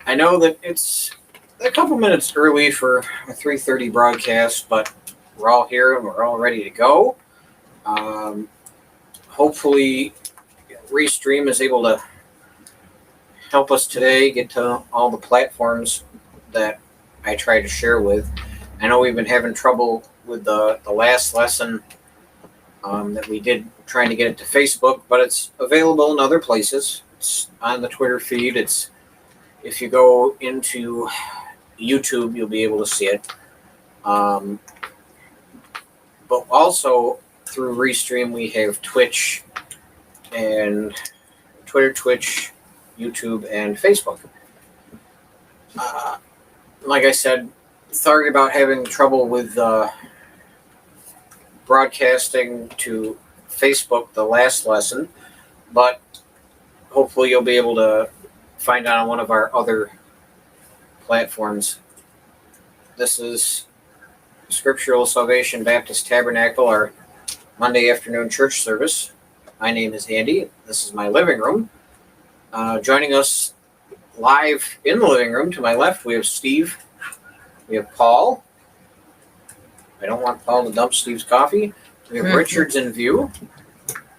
I know that it's a couple minutes early for a 3:30 broadcast, but we're all here and we're all ready to go. Hopefully, Restream is able to help us today get to all the platforms that I try to share with. I know we've been having trouble with the last lesson that we did trying to get it to Facebook, but it's available in other places. It's on the Twitter feed. It's if you go into YouTube, you'll be able to see it. But also through Restream, we have Twitch and Twitter, Twitch, YouTube, and Facebook. Like I said, sorry about having trouble with broadcasting to Facebook the last lesson, but hopefully you'll be able to find it on one of our other platforms. This is Scriptural Salvation Baptist Tabernacle, our Monday afternoon church service. My name is Andy. This is my living room. Joining us live in the living room to my left, we have Steve. We have Paul. I don't want Paul to dump Steve's coffee. We have Richards in view.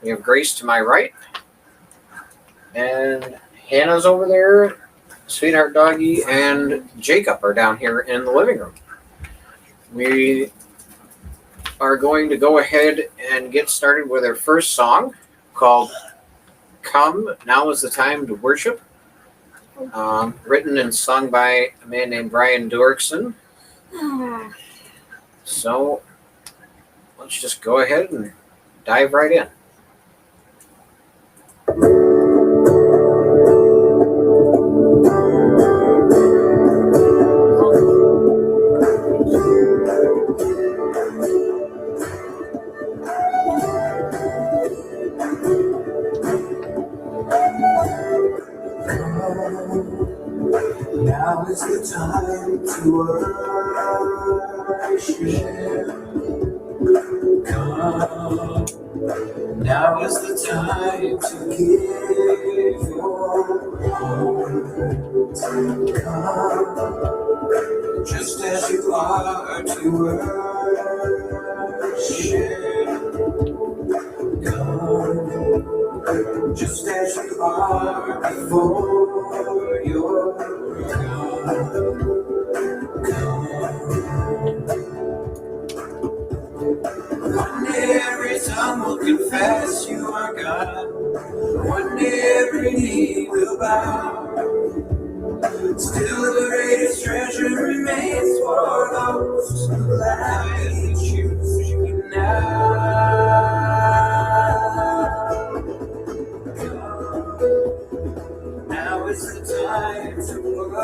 We have Grace to my right. And Hannah's over there. Sweetheart Doggy and Jacob are down here in the living room. We are going to go ahead and get started with our first song called Come, Now is the Time to Worship, written and sung by a man named Brian Doerksen. So let's just go ahead and dive right in. Now is the time to worship. Come. Now is the time to give your heart. Come, just as you are to worship. Come, just as you are before your God. One day every tongue will confess you are God. One day every knee will bow. Still the greatest treasure remains for those who gladly choose you now. Now is the time to worship.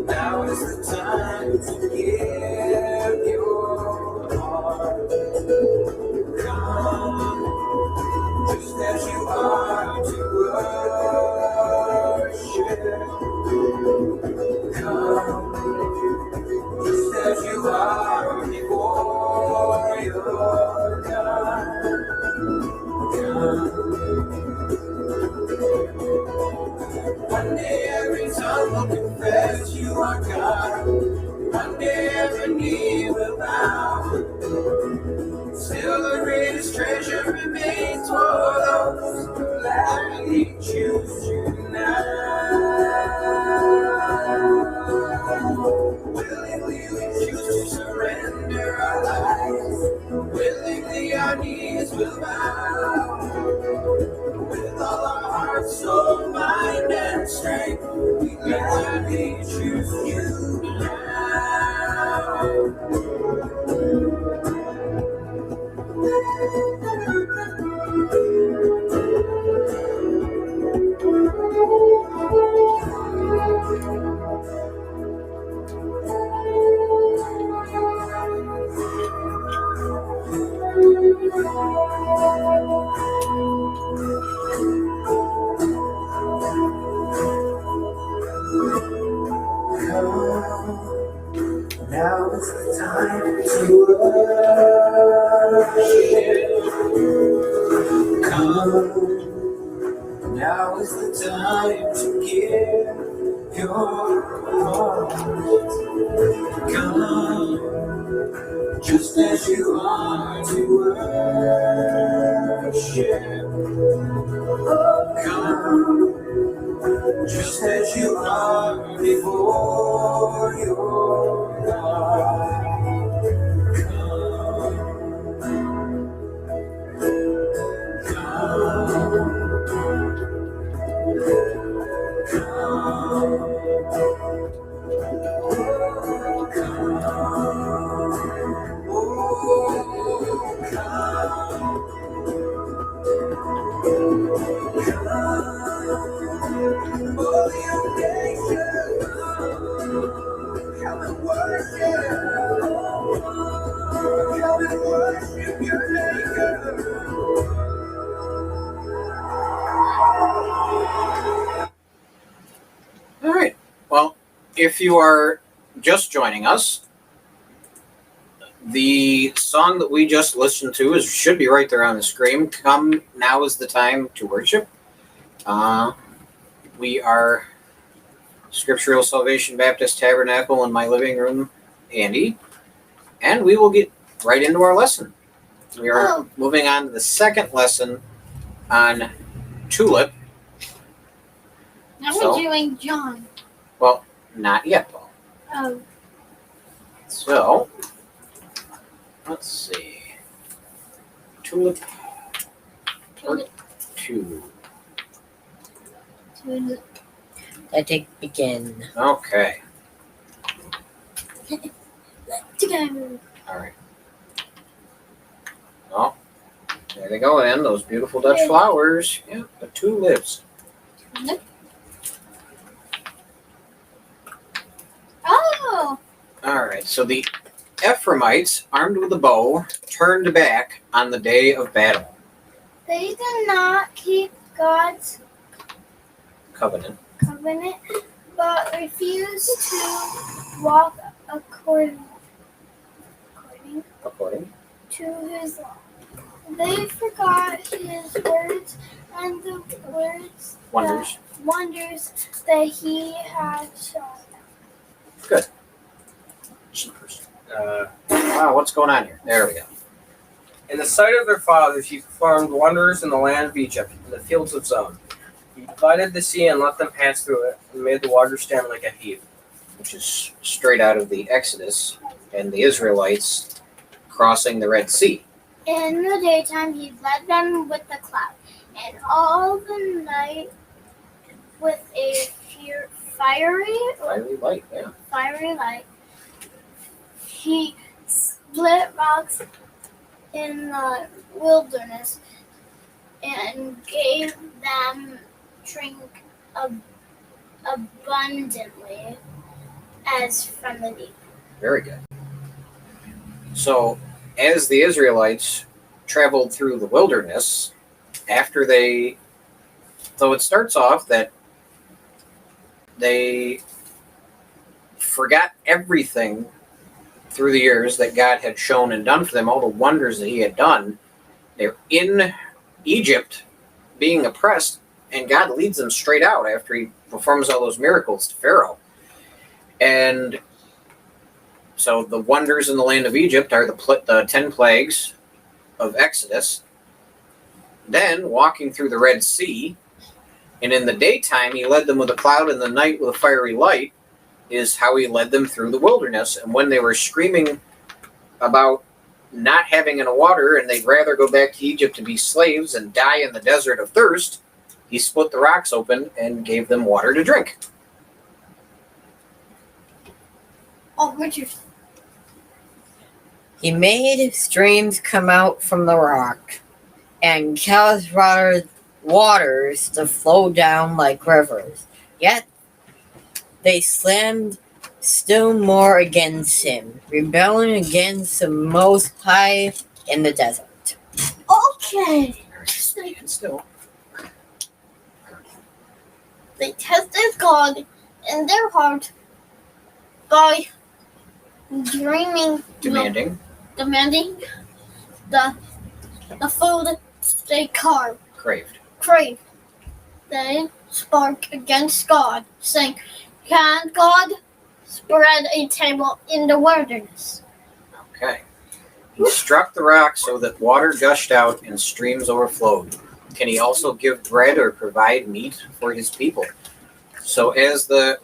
Now is the time to give your heart. Come, just as you are to worship. Come, just as you are before your God. Come. One day every tongue will confess you are God. One day every knee will bow. Still the greatest treasure remains for those who gladly choose you now. Willingly we choose to surrender our lives. Willingly our knees will bow. With all our heart, soul, mind, and strength, we gladly choose you now. Come, Come, now is the time to give your heart. Come, just as you are to worship. Oh, come, just as you are before your God. Come and worship your Maker. All right. Well, if you are just joining us, the song that we just listened to should be right there on the screen. Come, now is the time to worship. We are Scriptural Salvation Baptist Tabernacle in my living room, Andy, and we will get right into our lesson. We are moving on to the second lesson on T.U.L.I.P. Now we're doing John. Well, not yet, Paul. Oh. So, let's see. T.U.L.I.P. Part 2. Let it begin. Okay. Together. All right. Well, there they go then. Those beautiful Dutch flowers. Yeah, the tulips. Oh. All right. So the Ephraimites, armed with a bow, turned back on the day of battle. They did not keep God's Covenant. but refused to walk according to his law. They forgot his words and the wonders that he had shown them. Good. Wow, what's going on here? There we go. In the sight of their fathers, he performed wonders in the land of Egypt, in the fields of Zon. He divided the sea and let them pass through it, and made the waters stand like a heap. Which is straight out of the Exodus and the Israelites crossing the Red Sea. In the daytime he led them with the cloud, and all the night with a fiery light, yeah. Fiery light. He split rocks in the wilderness and gave them drink abundantly as from the deep. Very good. So, as the Israelites traveled through the wilderness, so it starts off that they forgot everything through the years that God had shown and done for them, all the wonders that he had done. They're in Egypt being oppressed, and God leads them straight out after he performs all those miracles to Pharaoh. And so the wonders in the land of Egypt are the 10 plagues of Exodus. Then walking through the Red Sea, and in the daytime he led them with a cloud, and the night with a fiery light is how he led them through the wilderness. And when they were screaming about not having any water and they'd rather go back to Egypt to be slaves and die in the desert of thirst, he split the rocks open and gave them water to drink. Oh, Richard. He made streams come out from the rock, and caused waters to flow down like rivers. Yet they slammed still more against him, rebelling against the Most High in the desert. Okay. Still. They tested God in their heart by demanding the food they carved. craved. They spoke against God, saying, "Can God spread a table in the wilderness?" Okay. He struck the rock so that water gushed out and streams overflowed. Can he also give bread or provide meat for his people? So as the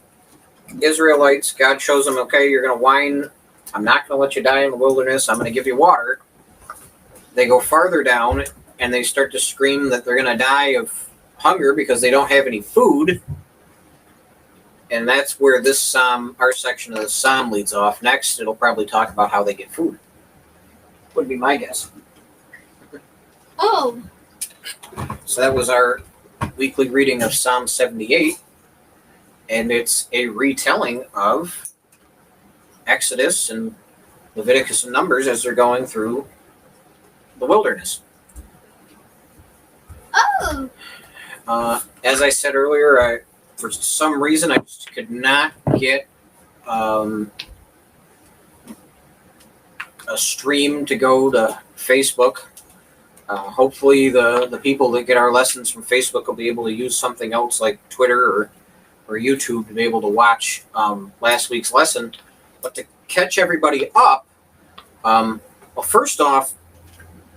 Israelites, God shows them, okay, you're going to whine. I'm not going to let you die in the wilderness. I'm going to give you water. They go farther down and they start to scream that they're going to die of hunger because they don't have any food. And that's where this psalm, our section of the psalm, leads off. Next, it'll probably talk about how they get food. Would be my guess. Oh, So that was our weekly reading of Psalm 78. And it's a retelling of Exodus and Leviticus and Numbers as they're going through the wilderness. oh, As I said earlier, for some reason I just could not get a stream to go to Facebook. Hopefully the people that get our lessons from Facebook will be able to use something else like Twitter or YouTube to be able to watch last week's lesson. But to catch everybody up, well, first off,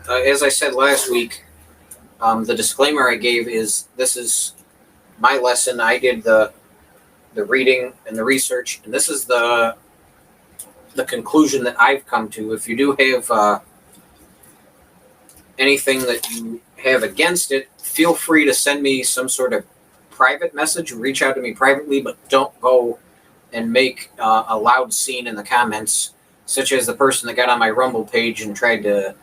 as I said last week, the disclaimer I gave is this is my lesson. I did the reading and the research, and this is the conclusion that I've come to. If you do have anything that you have against it, feel free to send me some sort of private message. Reach out to me privately, but don't go and make a loud scene in the comments, such as the person that got on my Rumble page and tried to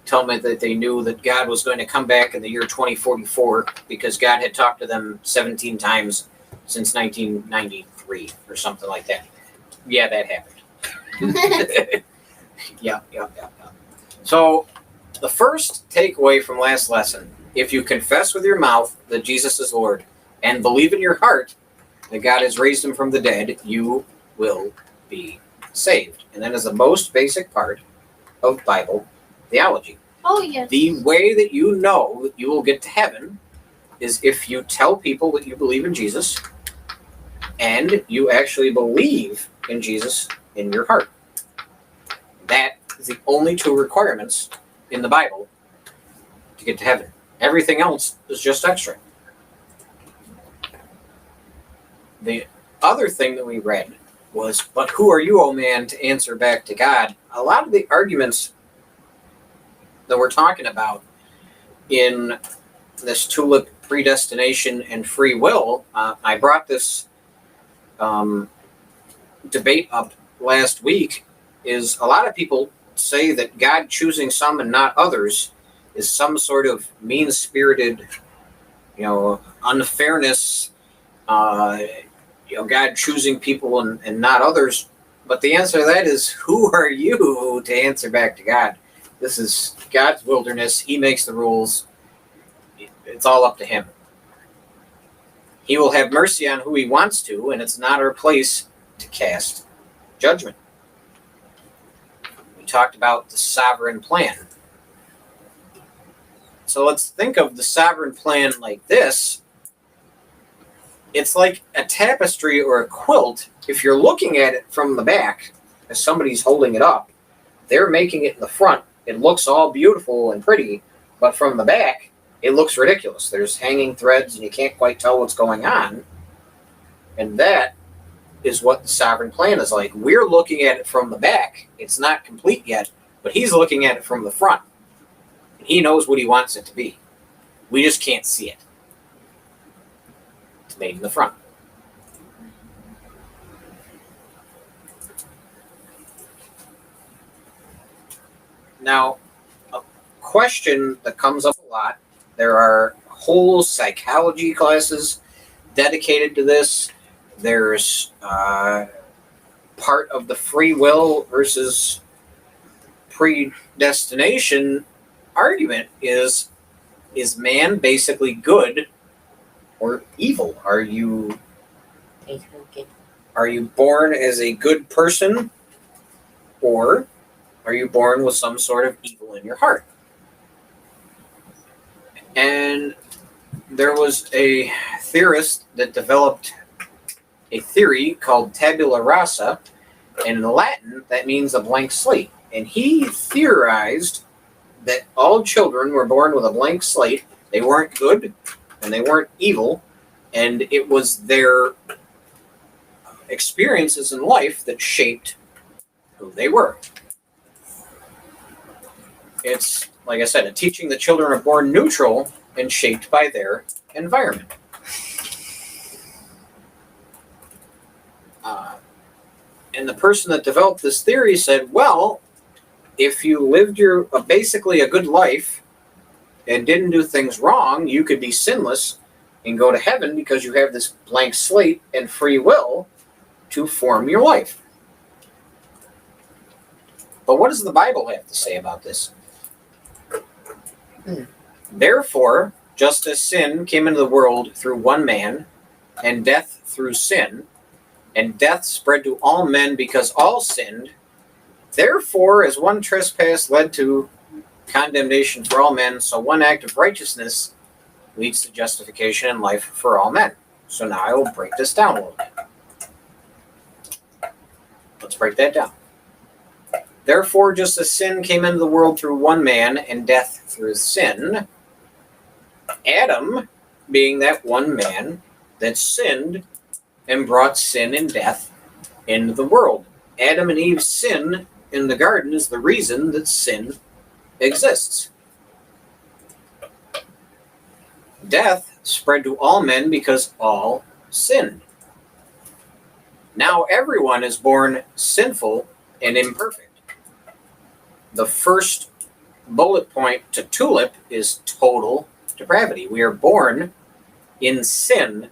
tell me that they knew that God was going to come back in the year 2044 because God had talked to them 17 times since 1993 or something like that. Yeah, that happened. Yeah. So the first takeaway from last lesson, if you confess with your mouth that Jesus is Lord and believe in your heart that God has raised him from the dead, you will be saved. And that is the most basic part of Bible theology. oh yes. The way that you know that you will get to heaven is if you tell people that you believe in Jesus and you actually believe in Jesus in your heart. That is the only two requirements in the Bible to get to heaven. Everything else is just extra. The other thing that we read was, but who are you, O man, to answer back to God? A lot of the arguments that we're talking about in this T.U.L.I.P, predestination and free will, I brought this debate up last week, is a lot of people say that God choosing some and not others is some sort of mean-spirited, unfairness, God choosing people and not others. But the answer to that is, who are you to answer back to God? This is God's wilderness. He makes the rules. It's all up to him. He will have mercy on who he wants to, and it's not our place to cast judgment. We talked about the sovereign plan. So let's think of the sovereign plan like this. It's like a tapestry or a quilt. If you're looking at it from the back, as somebody's holding it up, they're making it in the front. It looks all beautiful and pretty, but from the back, it looks ridiculous. There's hanging threads, and you can't quite tell what's going on. And that is what the sovereign plan is like. We're looking at it from the back. It's not complete yet, but he's looking at it from the front. And he knows what he wants it to be. We just can't see it. It's made in the front. Now, a question that comes up a lot, there are whole psychology classes dedicated to this. There's part of the free will versus predestination argument is man basically good or evil? Are you born as a good person, or are you born with some sort of evil in your heart? And there was a theorist that developed a theory called tabula rasa, and in Latin that means a blank slate. And he theorized that all children were born with a blank slate. They weren't good and they weren't evil, and it was their experiences in life that shaped who they were. It's, like I said, a teaching that children are born neutral and shaped by their environment. And the person that developed this theory said, well, if you lived basically a good life and didn't do things wrong, you could be sinless and go to heaven because you have this blank slate and free will to form your life. But what does the Bible have to say about this? Therefore, just as sin came into the world through one man, and death through sin, and death spread to all men because all sinned, therefore, as one trespass led to condemnation for all men, so one act of righteousness leads to justification and life for all men. So now I will break this down a little bit. Let's break that down. Therefore, just as sin came into the world through one man, and death through sin, Adam, being that one man that sinned and brought sin and death into the world. Adam and Eve's sin in the garden is the reason that sin exists. Death spread to all men because all sinned. Now everyone is born sinful and imperfect. The first bullet point to T.U.L.I.P is total depravity. We are born in sin,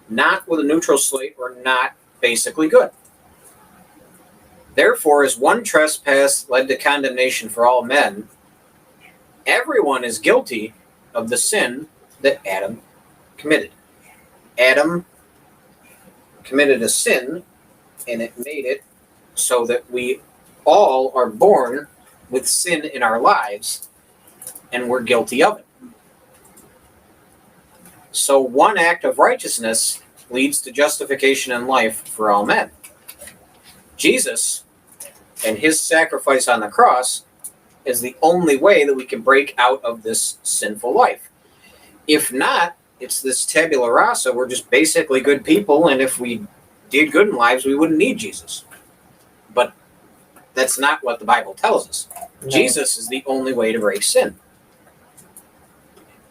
not with a neutral slate or not basically good. Therefore, as one trespass led to condemnation for all men, everyone is guilty of the sin that Adam committed. Adam committed a sin, and it made it so that we all are born with sin in our lives, and we're guilty of it. So one act of righteousness leads to justification and life for all men. Jesus and his sacrifice on the cross is the only way that we can break out of this sinful life. If not, it's this tabula rasa. We're just basically good people, and if we did good in lives, we wouldn't need Jesus. But that's not what the Bible tells us. No. Jesus is the only way to break sin.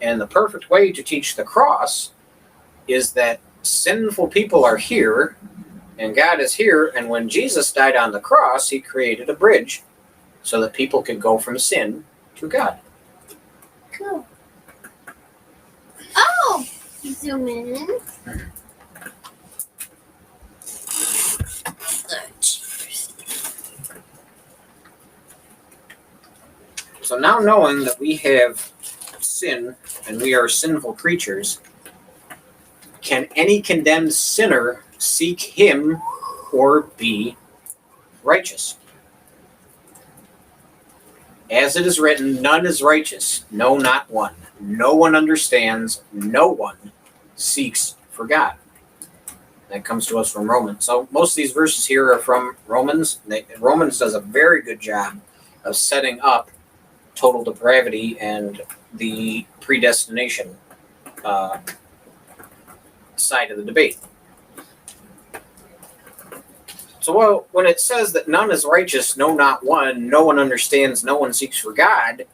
And the perfect way to teach the cross is that sinful people are here, and God is here, and when Jesus died on the cross, he created a bridge so that people could go from sin to God. Cool. Oh! Zoom in. So now knowing that we have sin and we are sinful creatures, can any condemned sinner seek him or be righteous? As it is written, none is righteous, no, not one. No one understands, no one seeks for God. That comes to us from Romans. So most of these verses here are from Romans. Romans does a very good job of setting up total depravity and the predestination side of the debate. So when it says that none is righteous, no, not one, no one understands, no one seeks for God,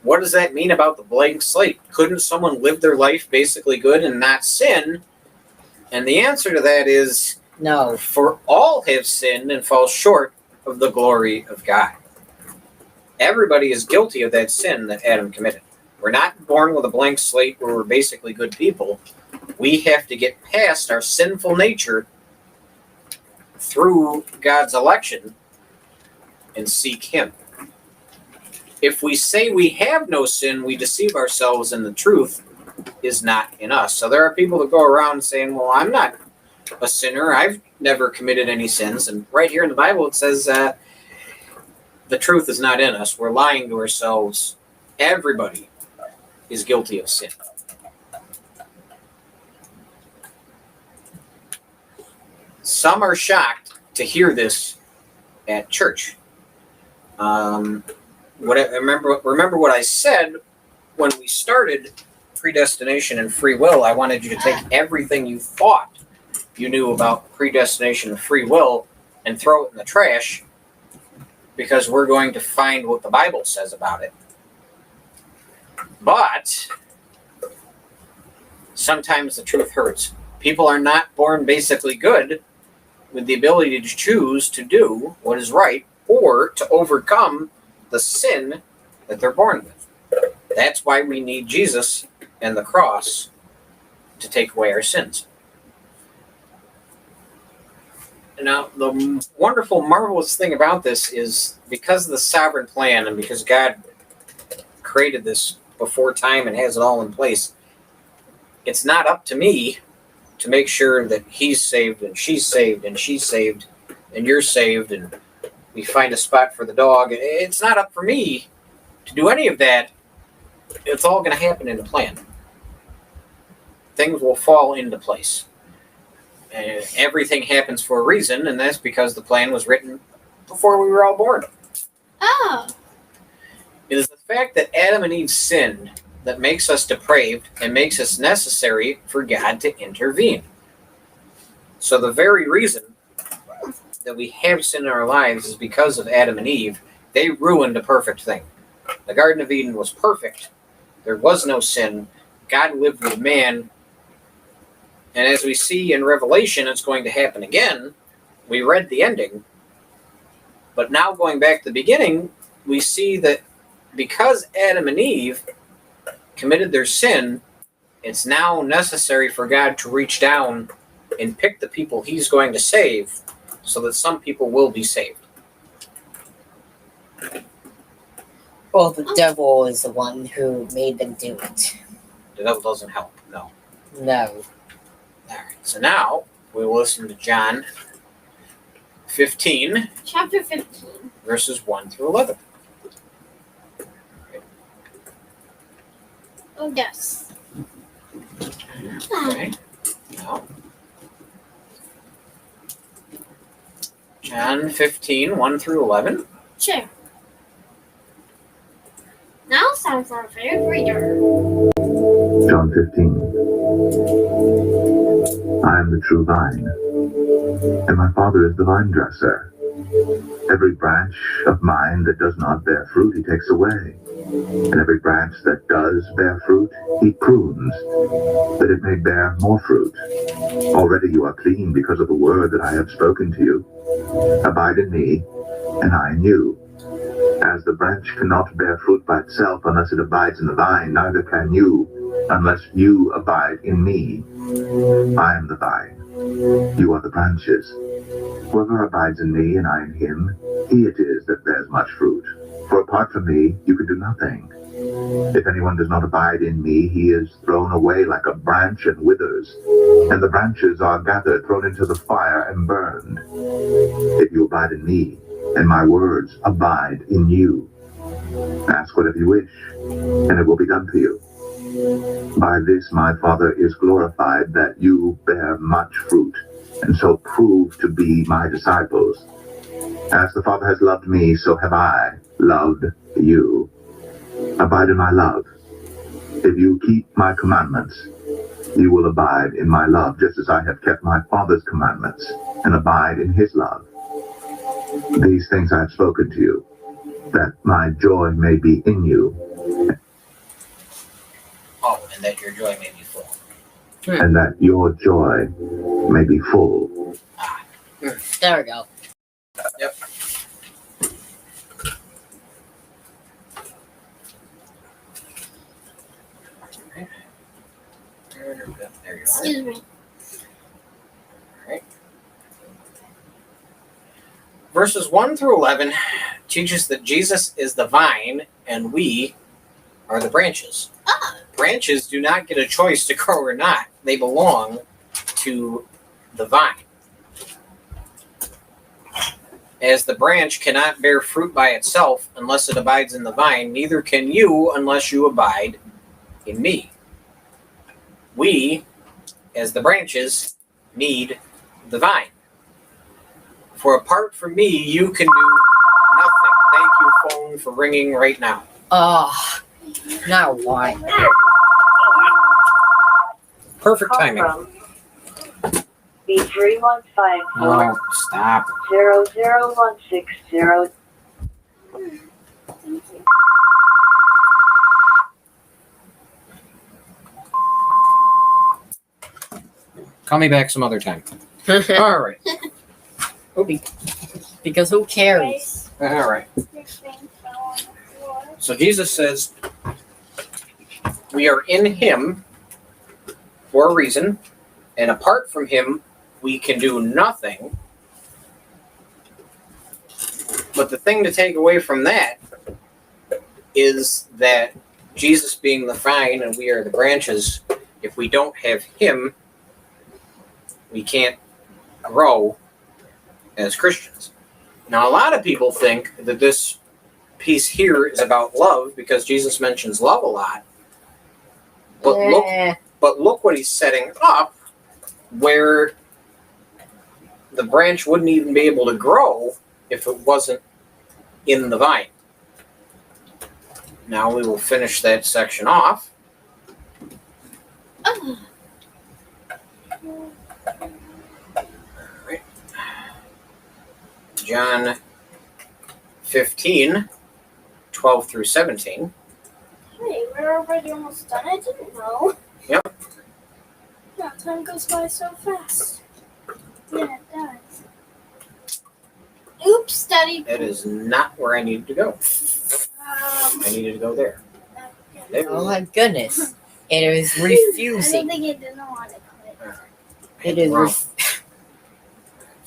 what does that mean about the blank slate? Couldn't someone live their life basically good and not sin? And the answer to that is no. For all have sinned and fall short of the glory of God. Everybody is guilty of that sin that Adam committed. We're not born with a blank slate where we're basically good people. We have to get past our sinful nature through God's election and seek him. If we say we have no sin, we deceive ourselves and the truth is not in us. So there are people that go around saying, well, I'm not a sinner. I've never committed any sins. And right here in the Bible it says the truth is not in us. We're lying to ourselves. Everybody is guilty of sin. some are shocked to hear this at church. Remember what I said when we started predestination and free will. I wanted you to take everything you thought you knew about predestination and free will and throw it in the trash, because we're going to find what the Bible says about it. But sometimes the truth hurts. People are not born basically good with the ability to choose to do what is right or to overcome the sin that they're born with. That's why we need Jesus and the cross to take away our sins. Now, the wonderful, marvelous thing about this is because of the sovereign plan and because God created this before time and has it all in place, it's not up to me to make sure that he's saved and she's saved and she's saved and you're saved and we find a spot for the dog. It's not up for me to do any of that. It's all going to happen in the plan. Things will fall into place. And everything happens for a reason, and that's because the plan was written before we were all born. Oh. It is the fact that Adam and Eve sinned that makes us depraved and makes it necessary for God to intervene. So the very reason that we have sin in our lives is because of Adam and Eve. They ruined a perfect thing. The Garden of Eden was perfect. There was no sin. God lived with man. And as we see in Revelation, it's going to happen again. We read the ending. But now going back to the beginning, we see that because Adam and Eve committed their sin, it's now necessary for God to reach down and pick the people he's going to save so that some people will be saved. Well, the devil is the one who made them do it. The devil doesn't help, no. No. All right, so now we will listen to John 15, Chapter 15. verses 1 through 11. Oh, yes. Okay. Now, John 15, 1 through 11. Sure. Now it's time for our favorite reader. John 15. I am the true vine, and my Father is the vine dresser. Every branch of mine that does not bear fruit, he takes away. And every branch that does bear fruit, he prunes, that it may bear more fruit. Already you are clean because of the word that I have spoken to you. Abide in me, and I in you. As the branch cannot bear fruit by itself unless it abides in the vine, neither can you unless you abide in me. I am the vine. You are the branches. Whoever abides in me and I in him, he it is that bears much fruit. For apart from me, you can do nothing. If anyone does not abide in me, he is thrown away like a branch and withers, and the branches are gathered, thrown into the fire, and burned. If you abide in me, and my words abide in you, ask whatever you wish, and it will be done for you. By this my Father is glorified, that you bear much fruit, and so prove to be my disciples. As the Father has loved me, so have I loved you. Abide in my love. If you keep my commandments, you will abide in my love, just as I have kept my Father's commandments, and abide in his love. These things I have spoken to you, that my joy may be in you, Oh, and that your joy may be full. and that your joy may be full. There we go. Yep. There you are. Excuse me. Verses 1 through 11 teaches that Jesus is the vine and we are the branches. Branches do not get a choice to grow or not. They belong to the vine. As the branch cannot bear fruit by itself unless it abides in the vine, neither can you unless you abide in me. We, as the branches, need the vine. For apart from me, you can do nothing. Thank you, phone, for ringing right now. Now what? Perfect Call timing. from B3154 No, stop. 00160. Thank you. Call me back some other time. All right. Because who cares? All right. Your thing fell on the floor. So Jesus says, we are in him for a reason, and apart from him, we can do nothing. But the thing to take away from that is that Jesus being the vine and we are the branches, if we don't have him, we can't grow as Christians. Now, a lot of people think that this piece here is about love because Jesus mentions love a lot. But look what he's setting up, where the branch wouldn't even be able to grow if it wasn't in the vine. Now we will finish that section off. Right. John 15, 12 through 17. Hey, we're already almost done. I didn't know. Yep. Yeah, time goes by so fast. Yeah, it does. Oops, Daddy. That is not where I needed to go. I needed to go there. There. Oh my goodness. It is I refusing. don't think it didn't want to quit. It is Wrong. So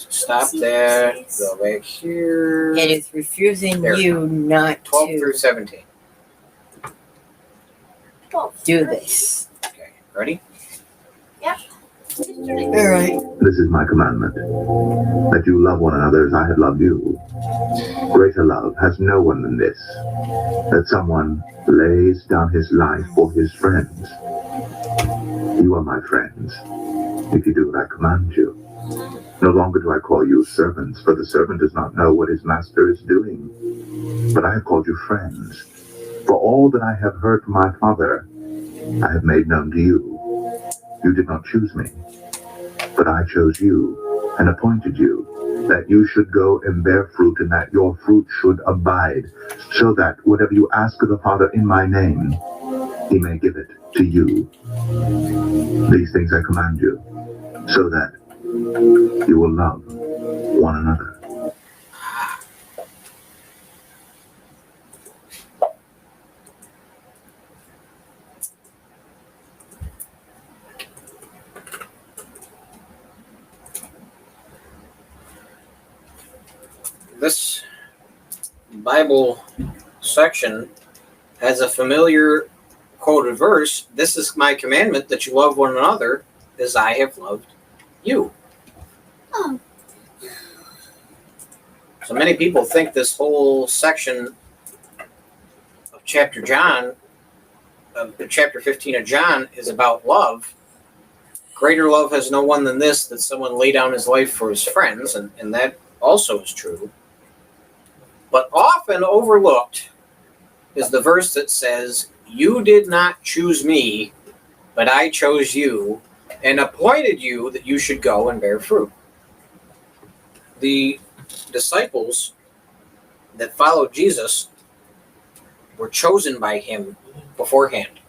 stop that. Go back here. It is refusing There. you not 12 to through 17. do this. Okay, ready? Alright. This is my commandment, that you love one another as I have loved you. Greater love has no one than this, that someone lays down his life for his friends. You are my friends, if you do what I command you. No longer do I call you servants, for the servant does not know what his master is doing. But I have called you friends, for all that I have heard from my Father, I have made known to you. You did not choose me, but I chose you and appointed you, that you should go and bear fruit, and that your fruit should abide, so that whatever you ask of the Father in my name, he may give it to you. These things I command you, so that you will love one another. This Bible section has a familiar quoted verse. This is my commandment, that you love one another as I have loved you. Oh. So many people think this whole section of chapter 15 of John is about love. Greater love has no one than this, that someone lay down his life for his friends, and that also is true. But often overlooked is the verse that says, you did not choose me, but I chose you and appointed you that you should go and bear fruit. The disciples that followed Jesus were chosen by him beforehand.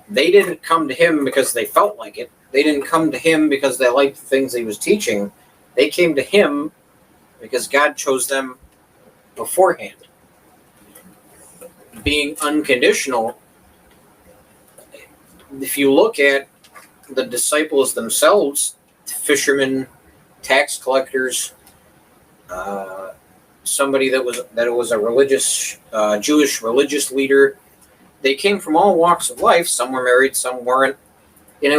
They didn't come to him because they felt like it. They didn't come to him because they liked the things he was teaching. They came to him because God chose them beforehand. Being unconditional, if you look at the disciples themselves, fishermen, tax collectors, somebody that was a religious Jewish religious leader, they came from all walks of life. Some were married, some weren't, and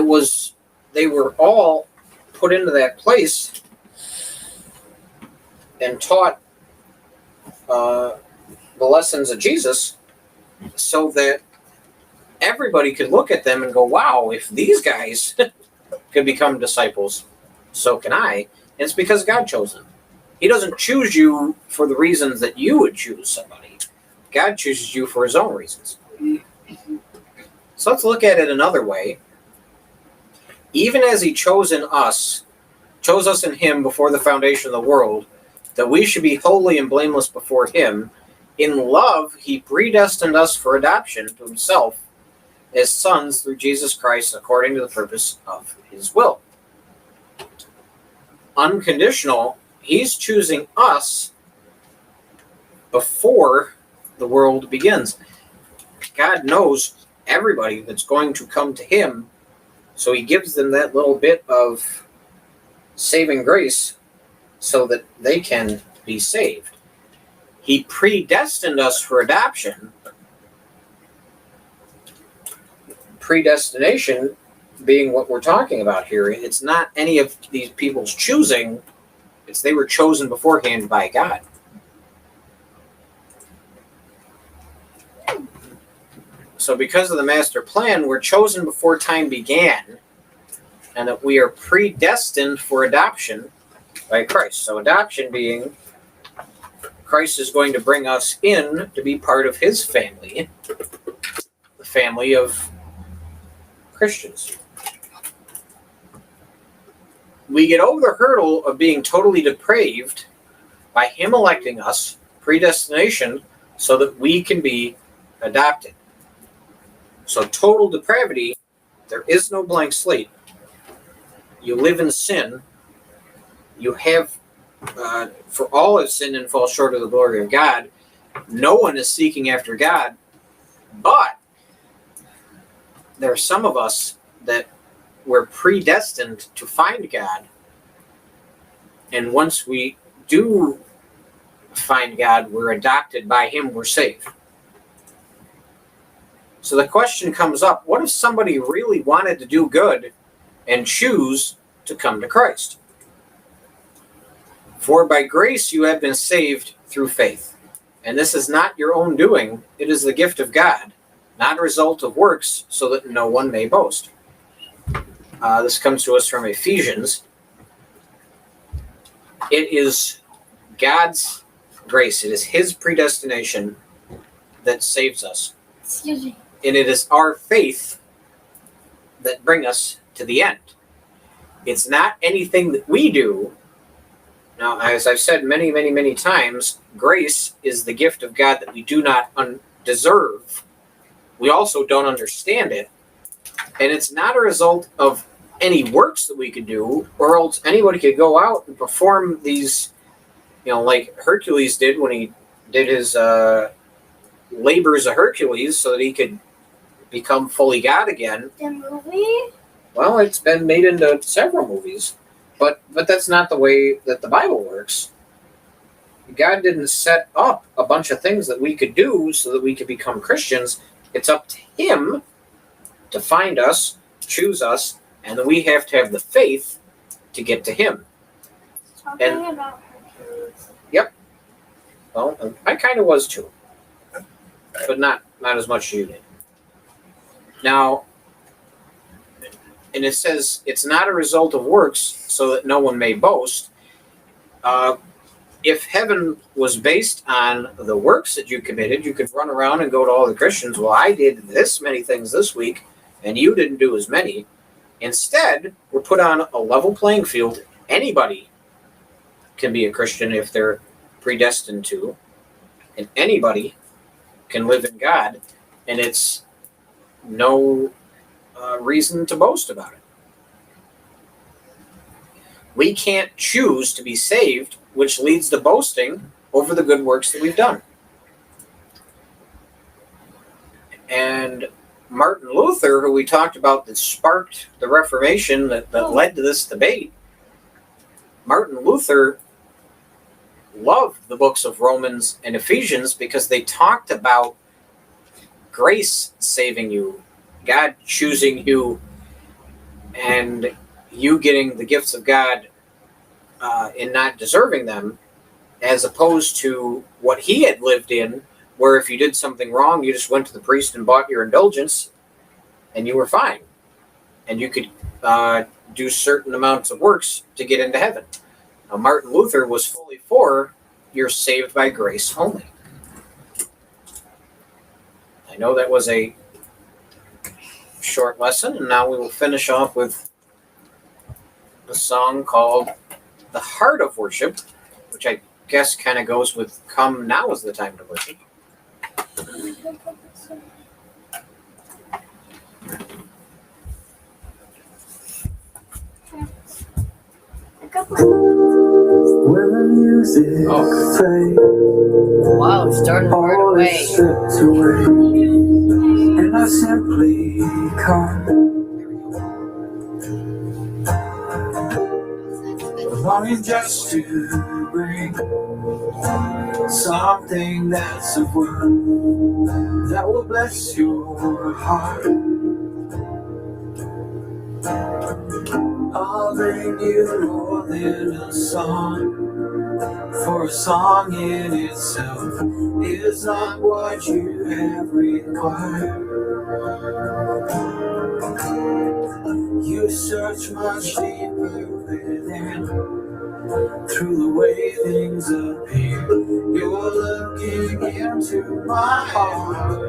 they were all put into that place and taught the lessons of Jesus, so that everybody could look at them and go, wow, if these guys could become disciples, so can I. And it's because God chose them. He doesn't choose you for the reasons that you would choose somebody. God chooses you for his own reasons. So let's look at it another way. Even as he chose us in him before the foundation of the world, that we should be holy and blameless before him, in love he predestined us for adoption to himself as sons through Jesus Christ according to the purpose of his will. Unconditional, he's choosing us before the world begins. God knows everybody that's going to come to him, so he gives them that little bit of saving grace so that they can be saved. He predestined us for adoption. Predestination being what we're talking about here. It's not any of these people's choosing. It's they were chosen beforehand by God. So because of the master plan, we're chosen before time began, and that we are predestined for adoption by Christ. So adoption being Christ is going to bring us in to be part of his family, the family of Christians. We get over the hurdle of being totally depraved by him electing us, predestination, so that we can be adopted. So total depravity, there is no blank slate. You live in sin. You have, for all have sinned and fall short of the glory of God. No one is seeking after God, but there are some of us that we're predestined to find God. And once we do find God, we're adopted by him, we're saved. So the question comes up, what if somebody really wanted to do good and choose to come to Christ? For by grace you have been saved through faith. And this is not your own doing, it is the gift of God, not a result of works, so that no one may boast. This comes to us from Ephesians. It is God's grace, it is his predestination that saves us. Excuse me. And it is our faith that bring us to the end. It's not anything that we do. Now, as I've said many, many, many times, grace is the gift of God that we do not deserve. We also don't understand it. And it's not a result of any works that we could do, or else anybody could go out and perform these, like Hercules did when he did his labors of Hercules so that he could become fully God again. The movie? Well, it's been made into several movies, but that's not the way that the Bible works. God didn't set up a bunch of things that we could do so that we could become Christians. It's up to him to find us, choose us, and then we have to have the faith to get to him. Talking about Hercules. Yep. Well, I kind of was too, but not as much as you did. Now, and it says it's not a result of works, so that no one may boast. If heaven was based on the works that you committed, you could run around and go to all the Christians, well, I did this many things this week, and you didn't do as many. Instead, we're put on a level playing field. Anybody can be a Christian if they're predestined to, and anybody can live in God, and it's no reason to boast about it. We can't choose to be saved, which leads to boasting over the good works that we've done. And Martin Luther, who we talked about that sparked the Reformation that led to this debate, Martin Luther loved the books of Romans and Ephesians because they talked about grace saving you, God choosing you, and you getting the gifts of God and not deserving them, as opposed to what he had lived in, where if you did something wrong, you just went to the priest and bought your indulgence, and you were fine. And you could do certain amounts of works to get into heaven. Martin Luther was fully for you're saved by grace only. I know that was a short lesson, and now we will finish off with a song called The Heart of Worship, which I guess kind of goes with Come Now is the Time to Worship. When the music fades, Wow, it's starting right all away. is stripped away, and I simply come, longing just to bring something that's of worth that will bless your heart. I'll bring you more than a song, for a song in itself is not what you have required. You search much deeper within, through the way things appear. You're looking into my heart.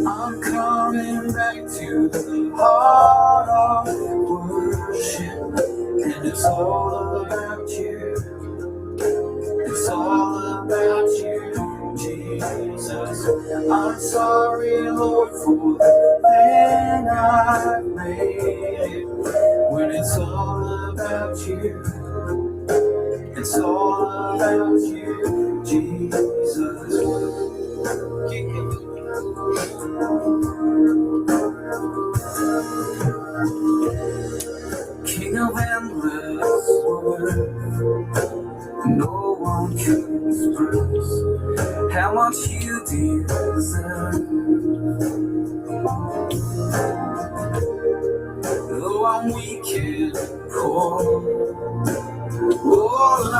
I'm coming back to the heart of worship, and it's all about you. It's all about you, Jesus. I'm sorry, Lord, for the thing I've made. When it's all about you, it's all about you, Jesus. King of endless worth, no one can express how much you deserve. Though I'm weak and poor, all I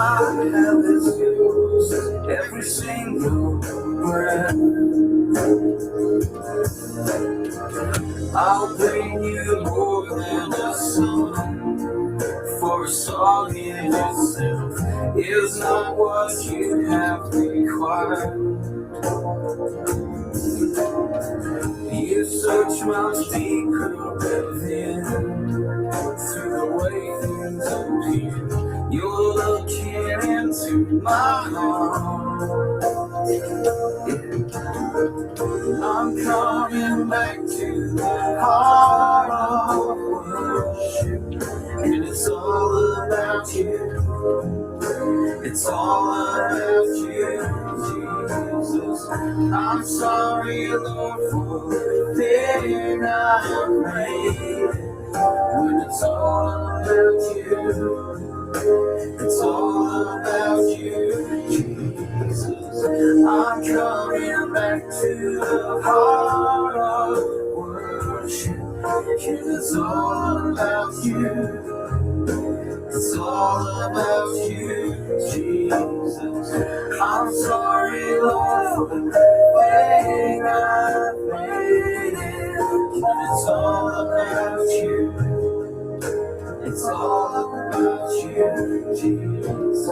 have is yours, every single breath. I'll bring you more than a song, for a song in itself is not what you have required. You search much deeper within, through the way things appear. You're looking into my heart. I'm coming back to the heart of worship, and it's all about you. It's all about you, Jesus. I'm sorry, Lord, for the thing I've made. When it's all about you, it's all about you, Jesus. I'm coming back to the heart of worship, and it's all about you. It's all about you, Jesus. I'm sorry, Lord, for the thing I've made. But it's all about you. It's all about you, Jesus.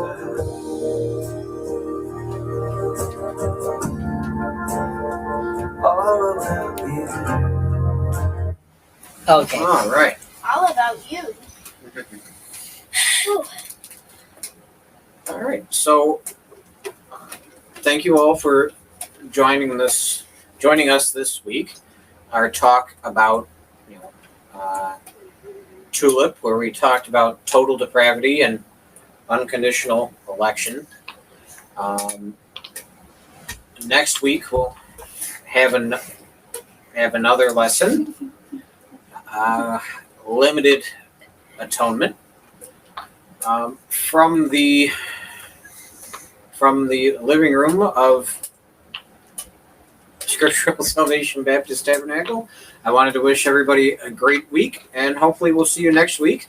All about you. Okay. All right. All about you. All right. So, thank you all for joining us this week. Our talk about T.U.L.I.P, where we talked about total depravity and unconditional election. Next week we'll have another lesson, limited atonement, from the living room of Scriptural Salvation Baptist Tabernacle. I wanted to wish everybody a great week, and hopefully we'll see you next week.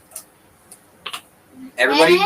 Everybody. And